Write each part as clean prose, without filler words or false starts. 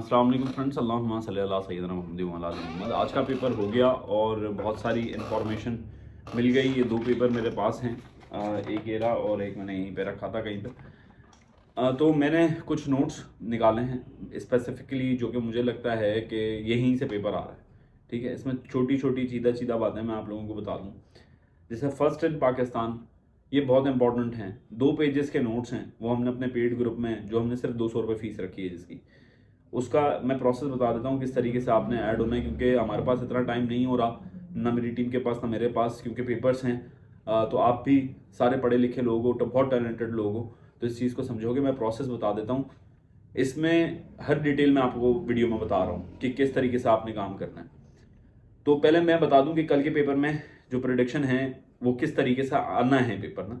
अस्सलाम वालेकुम फ्रेंड्स, अल्लाहुम्मा सल्ली अला सय्यिदना मुहम्मद व अला आलि मुहम्मद। आज का पेपर हो गया और बहुत सारी इन्फॉर्मेशन मिल गई। ये दो पेपर मेरे पास हैं, एक ये रहा और एक मैंने यहीं पे रखा था कहीं पे। तो मैंने कुछ नोट्स निकाले हैं स्पेसिफिकली, जो कि मुझे लगता है कि यहीं से पेपर आ रहा है। ठीक है, इसमें छोटी छोटी सीधा सीधा बातें मैं आप लोगों को बता दूँ। जैसे फर्स्ट इन पाकिस्तान, ये बहुत इंपॉर्टेंट हैं। 2 पेजेस के नोट्स हैं, वो हमने अपने पेड ग्रुप में, जो हमने सिर्फ 200 रुपये फ़ीस रखी है जिसकी, उसका मैं प्रोसेस बता देता हूँ किस तरीके से आपने ऐड होना है। क्योंकि हमारे पास इतना टाइम नहीं हो रहा, ना मेरी टीम के पास ना मेरे पास, क्योंकि पेपर्स हैं। तो आप भी सारे पढ़े लिखे लोग हो, बहुत टैलेंटेड लोग हो, तो इस चीज़ को समझोगे। मैं प्रोसेस बता देता हूँ, इसमें हर डिटेल में आपको वीडियो में बता रहा हूँ कि किस तरीके से आपने काम करना है। तो पहले मैं बता दूं कि कल के पेपर में जो प्रेडिक्शन है वो किस तरीके से आना है पेपर ना।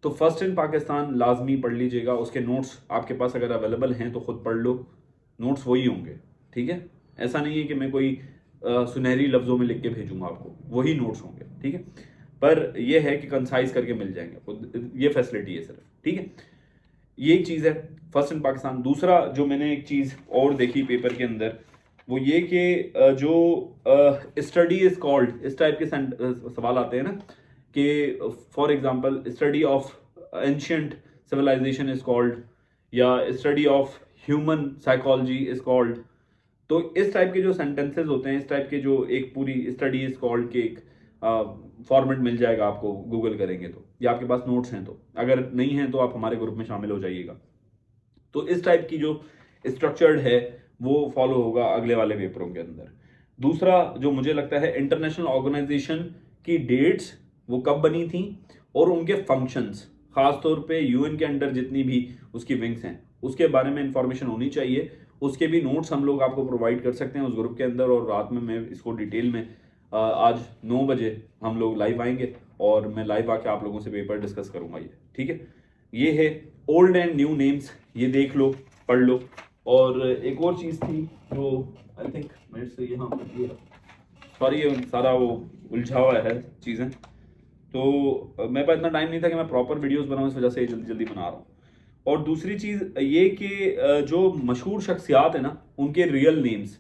तो फर्स्ट इन पाकिस्तान लाजमी पढ़ लीजिएगा। उसके नोट्स आपके पास अगर अवेलेबल हैं तो खुद पढ़ लो, नोट्स वही होंगे। ठीक है, ऐसा नहीं है कि मैं कोई सुनहरी लफ्ज़ों में लिख के भेजूंगा आपको, वही नोट्स होंगे। ठीक है, पर यह है कि कंसाइज करके मिल जाएंगे, ये फैसिलिटी है सिर्फ। ठीक है, ये एक चीज़ है फर्स्ट इन पाकिस्तान। दूसरा जो मैंने एक चीज़ और देखी पेपर के अंदर, वो ये कि जो स्टडी इज कॉल्ड, इस टाइप के सवाल आते हैं ना कि for example study of ancient civilisation is called, या study of human psychology is called. तो इस टाइप के जो सेंटेंसेस होते हैं, इस टाइप के जो एक पूरी स्टडी इज कॉल्ड के एक फॉर्मेट मिल जाएगा आपको, गूगल करेंगे तो, या आपके पास नोट्स हैं तो। अगर नहीं है तो आप हमारे ग्रुप में शामिल हो जाइएगा। तो इस टाइप की जो स्ट्रक्चर्ड है वो फॉलो होगा अगले वाले पेपरों के अंदर। दूसरा जो मुझे लगता है, इंटरनेशनल ऑर्गेनाइजेशन की डेट्स वो कब बनी थी और उनके फंक्शंस, खासतौर पे यूएन के अंडर जितनी भी उसकी विंग्स हैं उसके बारे में इंफॉर्मेशन होनी चाहिए। उसके भी नोट्स हम लोग आपको प्रोवाइड कर सकते हैं उस ग्रुप के अंदर, और रात में मैं इसको डिटेल में आज 9 बजे हम लोग लाइव आएंगे और मैं लाइव आके आप लोगों से पेपर डिस्कस करूंगा ये। ठीक है, ये है ओल्ड एंड न्यू नेम्स, ये देख लो, पढ़ लो। और एक और चीज़ थी जो आई थिंक मेरे से यहाँ, सॉरी ये सारा वो उलझा हुआ है चीज़ें, तो मेरे पास इतना टाइम नहीं था कि मैं प्रॉपर वीडियोस बनाऊं, इस वजह से जल्दी जल्दी बना रहा हूँ। और दूसरी चीज़ ये कि जो मशहूर शख्सियात है ना, उनके रियल नेम्स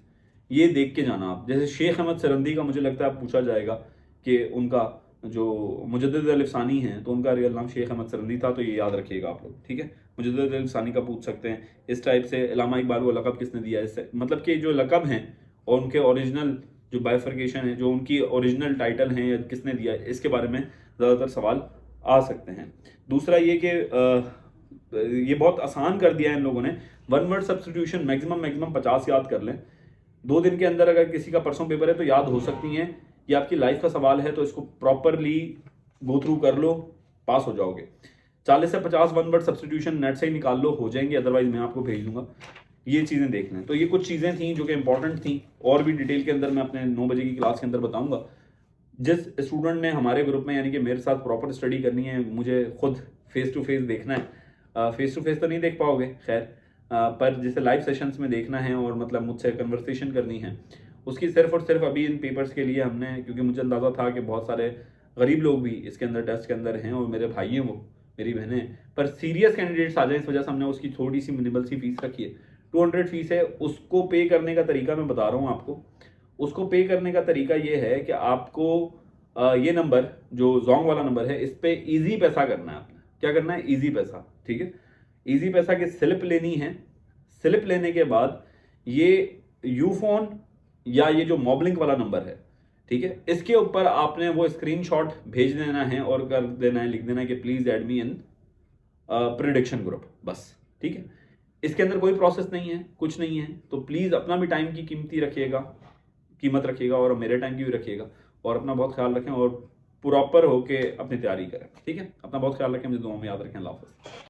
ये देख के जाना आप। जैसे शेख अहमद सरंदी का मुझे लगता है पूछा जाएगा कि उनका जो मुजद्दिद अल-अफ़सानी हैं तो उनका रियल नाम शेख अहमद सरंदी था, तो ये याद रखिएगा आप लोग। ठीक है, मुजद्दिद अल-अफ़सानी का पूछ सकते हैं। इस टाइप से इलामा इकबाल को लक़ब किसने दिया है, इससे मतलब कि जो लक़ब हैं और उनके ओरिजिनल जो बाइफर्केशन है, जो उनकी ओरिजिनल टाइटल हैं या किसने दिया है, इसके बारे में ज़्यादातर सवाल आ सकते हैं। दूसरा ये कि ये बहुत आसान कर दिया है इन लोगों ने, 1 वर्ड सब्स्टिट्यूशन मैक्सिमम 50 याद कर लें 2 दिन के अंदर। अगर किसी का परसों पेपर है तो याद हो सकती हैं। ये आपकी लाइफ का सवाल है, तो इसको प्रॉपरली गो थ्रू कर लो, पास हो जाओगे। 40 से 50 1 वर्ड सब्स्टिट्यूशन नेट से ही निकाल लो, हो जाएंगे, अदरवाइज मैं आपको भेज दूंगा। ये चीज़ें देख लें। तो ये कुछ चीज़ें थी जो कि इंपॉर्टेंट थी, और भी डिटेल के अंदर मैं अपने 9 बजे की क्लास के अंदर बताऊंगा। जिस स्टूडेंट ने हमारे ग्रुप में यानी कि मेरे साथ प्रॉपर स्टडी करनी है, मुझे खुद फेस टू फेस देखना है, फेस टू फेस तो नहीं देख पाओगे खैर, पर जैसे लाइव सेशंस में देखना है और मतलब मुझसे कन्वर्सेशन करनी है, उसकी सिर्फ और सिर्फ अभी इन पेपर्स के लिए हमने, क्योंकि मुझे अंदाज़ा था कि बहुत सारे गरीब लोग भी इसके अंदर टेस्ट के अंदर हैं और मेरे भाई हैं, वो मेरी बहनें हैं, पर सीरियस कैंडिडेट्स आ जाए, इस वजह से हमने उसकी थोड़ी सी मिनिमल सी फीस रखी है। 200 फीस है। उसको पे करने का तरीका मैं बता रहा हूँ आपको। उसको पे करने का तरीका ये है कि आपको ये नंबर जो जोंग वाला नंबर है, इस पे इजी पैसा करना है। आपने क्या करना है, इजी पैसा। ठीक है, इजी पैसा की स्लिप लेनी है। स्लिप लेने के बाद ये यूफोन या ये जो मॉबलिंक वाला नंबर है, ठीक है, इसके ऊपर आपने वो स्क्रीनशॉट भेज देना है और कर देना है, लिख देना है कि please add me in prediction group, बस। ठीक है, इसके अंदर कोई प्रोसेस नहीं है, कुछ नहीं है। तो प्लीज अपना भी टाइम की कीमत रखिएगा और मेरे टाइम की भी रखिएगा, और अपना बहुत ख्याल रखें और प्रॉपर होके अपनी तैयारी करें। ठीक है, अपना बहुत ख्याल रखें, मुझे दुआ में याद रखें। अल्लाह हाफ़िज़।